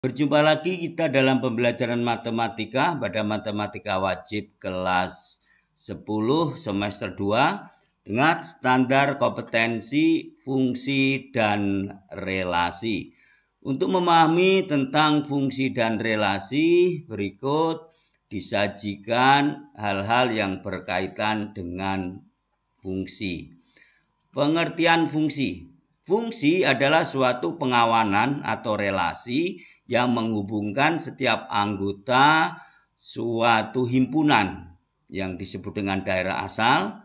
Berjumpa lagi kita dalam pembelajaran matematika pada matematika wajib kelas 10 semester 2 dengan standar kompetensi, fungsi, dan relasi. Untuk memahami tentang fungsi dan relasi, berikut disajikan hal-hal yang berkaitan dengan fungsi. Pengertian fungsi. Fungsi adalah suatu pengawanan atau relasi yang menghubungkan setiap anggota suatu himpunan yang disebut dengan daerah asal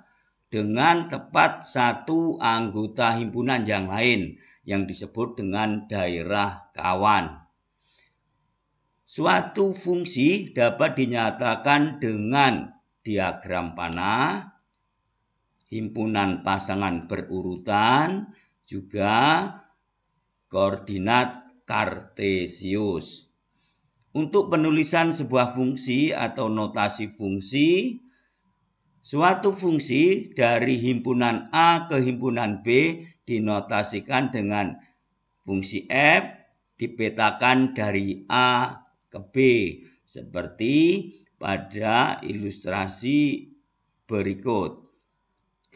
dengan tepat satu anggota himpunan yang lain yang disebut dengan daerah kawan. Suatu fungsi dapat dinyatakan dengan diagram panah, himpunan pasangan berurutan, juga koordinat kartesius. Untuk penulisan sebuah fungsi atau notasi fungsi, suatu fungsi dari himpunan A ke himpunan B dinotasikan dengan fungsi f dipetakan dari A ke B seperti pada ilustrasi berikut.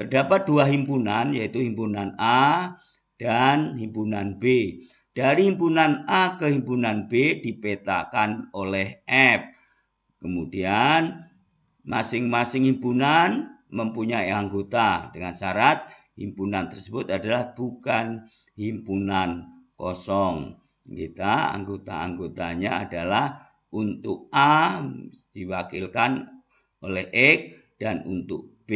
Terdapat dua himpunan, yaitu himpunan A dan himpunan B. Dari himpunan A ke himpunan B dipetakan oleh F. Kemudian masing-masing himpunan mempunyai anggota dengan syarat himpunan tersebut adalah bukan himpunan kosong. Kita anggota-anggotanya adalah untuk A diwakilkan oleh X dan untuk B,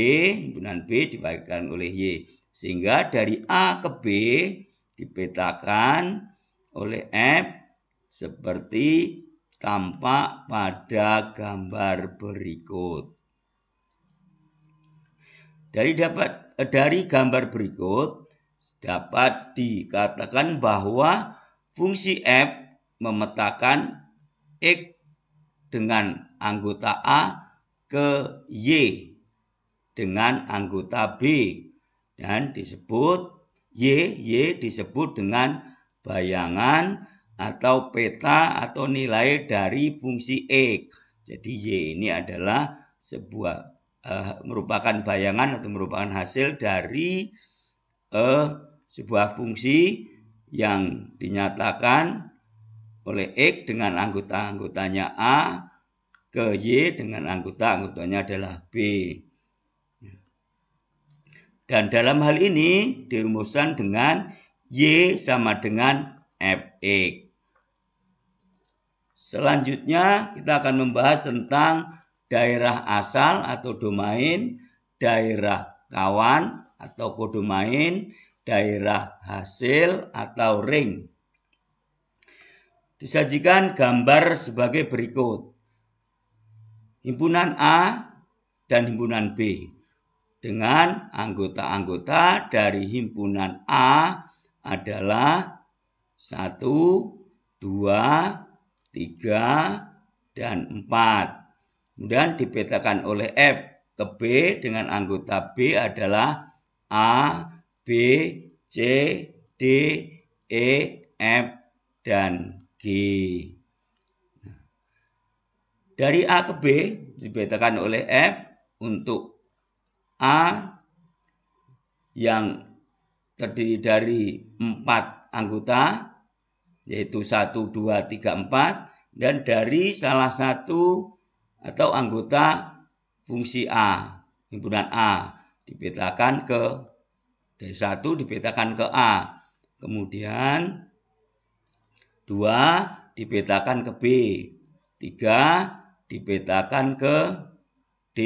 himpunan B diwakilkan oleh Y. Sehingga dari A ke B dipetakan oleh F seperti tampak pada gambar berikut. Dari gambar berikut dapat dikatakan bahwa fungsi f memetakan X dengan anggota A ke Y dengan anggota B dan disebut Y disebut dengan bayangan atau peta atau nilai dari fungsi X. Jadi Y ini adalah merupakan bayangan atau merupakan hasil dari sebuah fungsi yang dinyatakan oleh X dengan anggota-anggotanya A ke Y dengan anggota-anggotanya adalah B. Dan dalam hal ini dirumuskan dengan Y sama dengan Fx. Selanjutnya kita akan membahas tentang daerah asal atau domain, daerah kawan atau kodomain, daerah hasil atau ring. Disajikan gambar sebagai berikut. Himpunan A dan himpunan B dengan anggota-anggota dari himpunan A adalah 1, 2, 3, dan 4. Kemudian dipetakan oleh F ke B dengan anggota B adalah A, B, C, D, E, F, dan G. Dari A ke B dipetakan oleh F untuk A yang terdiri dari 4 anggota, yaitu 1, 2, 3, 4, dan dari salah satu atau anggota fungsi A, himpunan A, dipetakan dari 1 dipetakan ke A, kemudian 2 dipetakan ke B, 3 dipetakan ke D,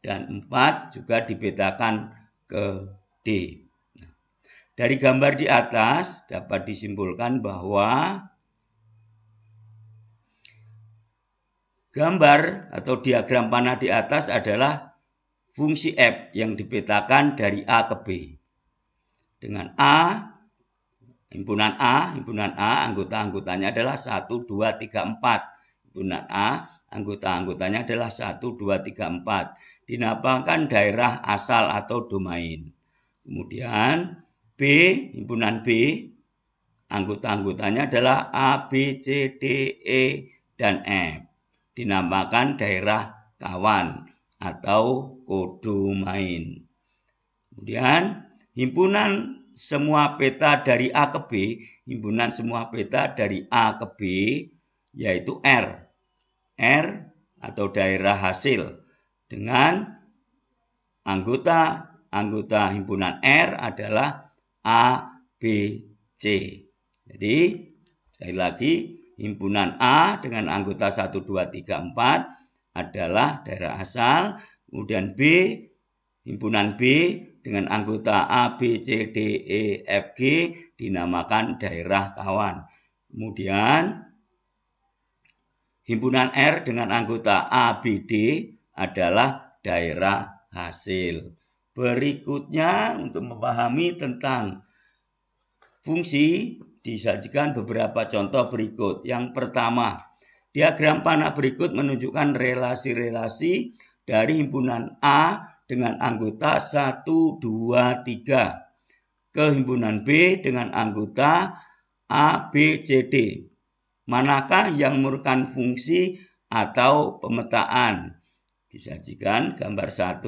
dan 4 juga dipetakan ke D. Dari gambar di atas dapat disimpulkan bahwa gambar atau diagram panah di atas adalah fungsi F yang dipetakan dari A ke B. Dengan himpunan A, anggota-anggotanya adalah 1, 2, 3, 4. Himpunan A, anggota-anggotanya adalah 1, 2, 3, 4. Dinamakan daerah asal atau domain. Kemudian B, himpunan B anggota-anggotanya adalah A, B, C, D, E, dan F. Dinamakan daerah kawan atau kodomain. Kemudian himpunan semua peta dari A ke B, himpunan semua peta dari A ke B, yaitu R. R atau daerah hasil dengan anggota himpunan R adalah A, B, C. Jadi sekali lagi himpunan A dengan anggota 1, 2, 3, 4 adalah daerah asal. Kemudian B, himpunan B dengan anggota A, B, C, D, E, F, G dinamakan daerah kawan. Kemudian himpunan R dengan anggota A, B, D adalah daerah hasil. Berikutnya untuk memahami tentang fungsi disajikan beberapa contoh berikut. Yang pertama, diagram panah berikut menunjukkan relasi-relasi dari himpunan A dengan anggota 1, 2, 3 ke himpunan B dengan anggota A, B, C, D. Manakah yang merupakan fungsi atau pemetaan? Disajikan gambar 1,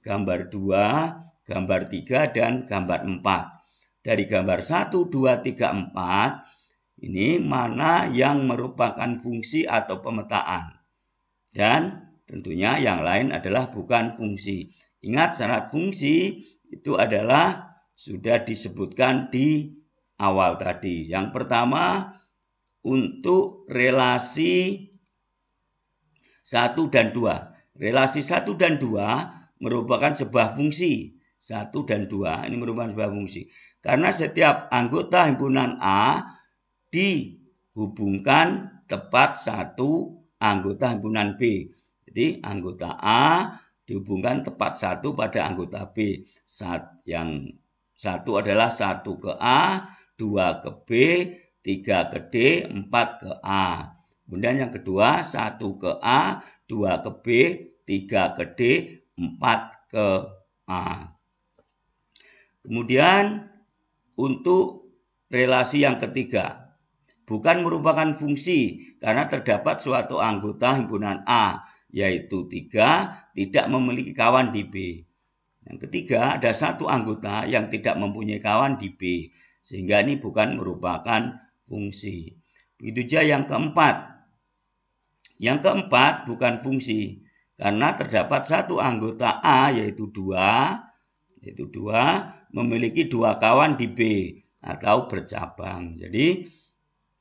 gambar 2, gambar 3, dan gambar 4. Dari gambar 1, 2, 3, 4 ini mana yang merupakan fungsi atau pemetaan. Dan tentunya yang lain adalah bukan fungsi. Ingat syarat fungsi itu adalah sudah disebutkan di awal tadi. Yang pertama untuk relasi 1 dan 2. Relasi 1 dan 2 merupakan sebuah fungsi. 1 dan 2 ini merupakan sebuah fungsi. Karena setiap anggota himpunan A dihubungkan tepat satu anggota himpunan B. Jadi anggota A dihubungkan tepat satu pada anggota B. Yang satu adalah 1 ke A, 2 ke B, 3 ke D, 4 ke A. Kemudian yang kedua 1 ke A, 2 ke B, 3 ke D, 4 ke A. Kemudian untuk relasi yang ketiga, bukan merupakan fungsi karena terdapat suatu anggota himpunan A, yaitu 3, tidak memiliki kawan di B. Yang ketiga, ada satu anggota yang tidak mempunyai kawan di B, sehingga ini bukan merupakan fungsi. Begitu juga yang keempat. Yang keempat bukan fungsi karena terdapat satu anggota A, yaitu 2, memiliki 2 kawan di B atau bercabang. Jadi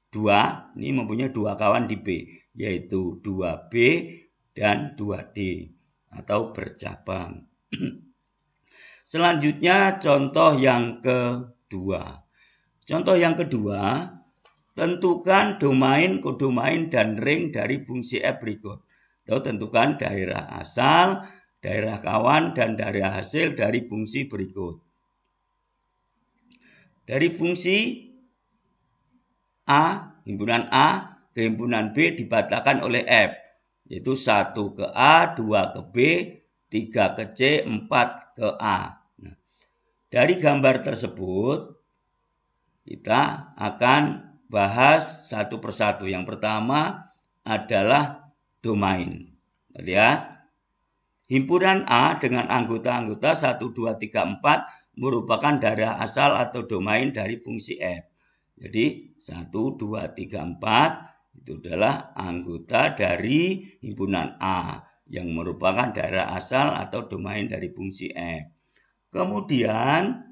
2 ini mempunyai 2 kawan di B, yaitu 2B dan 2D atau bercabang. Selanjutnya contoh yang kedua. Contoh yang kedua, tentukan domain, kodomain, dan ring dari fungsi F berikut. Tentukan daerah asal, daerah kawan, dan daerah hasil dari fungsi berikut. Dari fungsi A, himpunan A ke himpunan B dibatakan oleh F, yaitu 1 ke A, 2 ke B, 3 ke C, 4 ke A. Nah, dari gambar tersebut kita akan bahas satu persatu. Yang pertama adalah domain. Lihat, himpunan A dengan anggota-anggota 1, 2, 3, 4 merupakan daerah asal atau domain dari fungsi F. Jadi 1, 2, 3, 4 itu adalah anggota dari himpunan A yang merupakan daerah asal atau domain dari fungsi F. Kemudian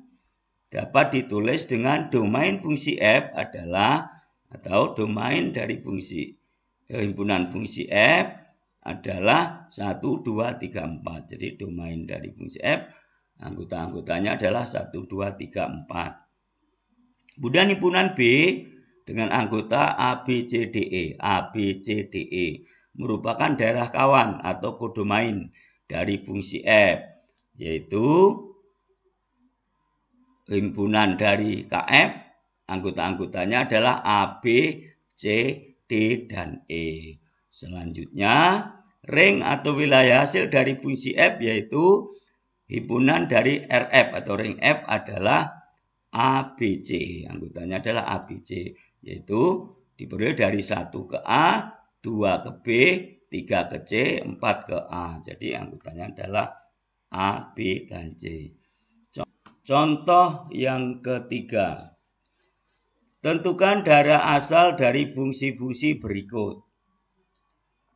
dapat ditulis dengan domain fungsi F adalah atau domain dari fungsi himpunan fungsi F adalah 1, 2, 3, 4. Jadi domain dari fungsi F anggota-anggotanya adalah 1, 2, 3, 4. Kemudian himpunan B dengan anggota A, B, C, D, E. A, B, C, D, E merupakan daerah kawan atau kodomain dari fungsi F, yaitu himpunan dari KF, anggota-anggotanya adalah A, B, C, D, dan E. Selanjutnya, ring atau wilayah hasil dari fungsi F yaitu himpunan dari RF atau ring F adalah ABC. Anggotanya adalah ABC, yaitu diperoleh dari 1 ke A, 2 ke B, 3 ke C, 4 ke A. Jadi anggotanya adalah A, B, dan C. Contoh yang ketiga. Tentukan daerah asal dari fungsi-fungsi berikut.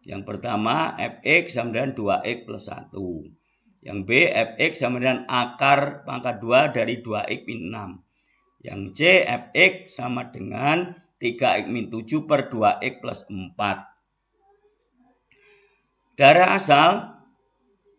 Yang pertama, fx sama dengan 2x plus 1. Yang B, fx sama dengan akar pangkat 2 dari 2x min 6. Yang C, fx sama dengan 3x min 7 per 2x plus 4. Daerah asal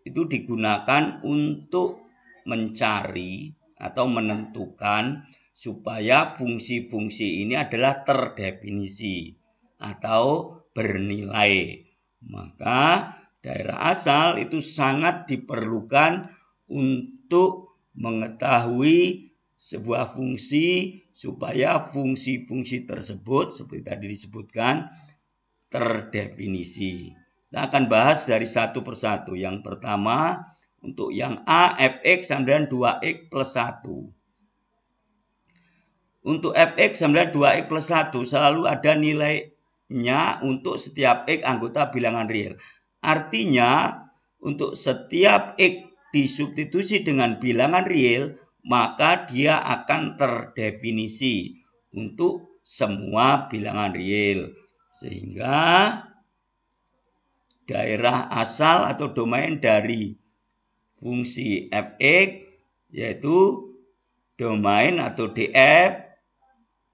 itu digunakan untuk mencari atau menentukan supaya fungsi-fungsi ini adalah terdefinisi atau bernilai. Maka daerah asal itu sangat diperlukan untuk mengetahui sebuah fungsi supaya fungsi-fungsi tersebut seperti tadi disebutkan terdefinisi. Kita akan bahas dari satu persatu. Yang pertama, untuk yang A, fx sama dengan 2x plus 1. Untuk fx sama dengan 2x plus 1 selalu ada nilainya untuk setiap x anggota bilangan real. Artinya, untuk setiap x disubstitusi dengan bilangan real, maka dia akan terdefinisi untuk semua bilangan real. Sehingga daerah asal atau domain dari fungsi fx yaitu domain atau df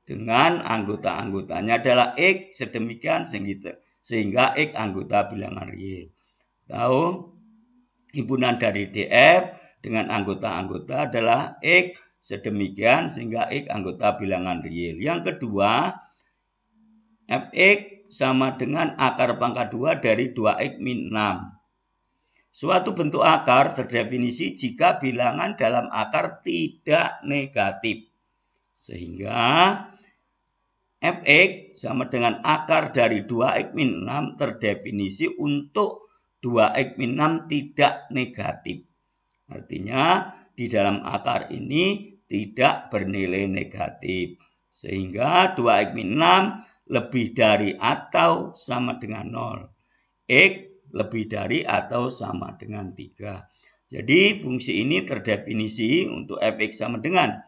dengan anggota-anggotanya adalah x sedemikian sehingga x anggota bilangan real. Tahu himpunan dari df dengan anggota-anggota adalah x sedemikian sehingga x anggota bilangan real. Yang kedua, fx sama dengan akar pangkat 2 dari 2x min 6. Suatu bentuk akar terdefinisi jika bilangan dalam akar tidak negatif. Sehingga fx sama dengan akar dari 2x min 6 terdefinisi untuk 2x min 6 tidak negatif. Artinya di dalam akar ini tidak bernilai negatif. Sehingga 2x min 6 lebih dari atau sama dengan 0. X lebih dari atau sama dengan 3. Jadi fungsi ini terdefinisi untuk fx sama dengan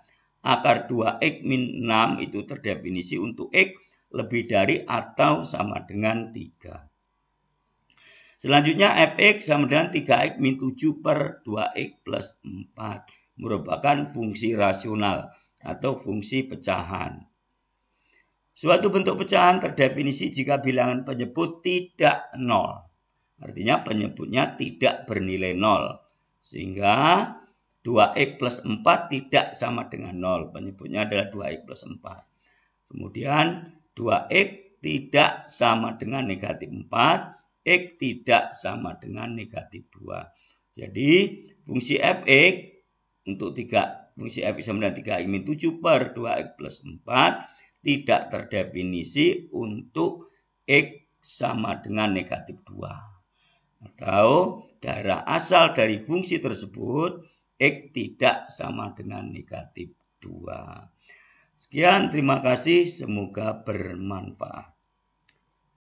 akar 2x min 6 itu terdefinisi untuk x lebih dari atau sama dengan 3. Selanjutnya fx sama dengan 3x min 7 per 2x plus 4 merupakan fungsi rasional atau fungsi pecahan. Suatu bentuk pecahan terdefinisi jika bilangan penyebut tidak 0. Artinya penyebutnya tidak bernilai 0. Sehingga 2x plus 4 tidak sama dengan 0. Penyebutnya adalah 2x plus 4. Kemudian 2x tidak sama dengan negatif 4. X tidak sama dengan negatif 2. Jadi fungsi fx untuk fungsi fx sama dengan 3x min 7 per 2x plus 4 tidak terdefinisi untuk x sama dengan negatif 2. Atau daerah asal dari fungsi tersebut x tidak sama dengan negatif 2. Sekian, terima kasih, semoga bermanfaat.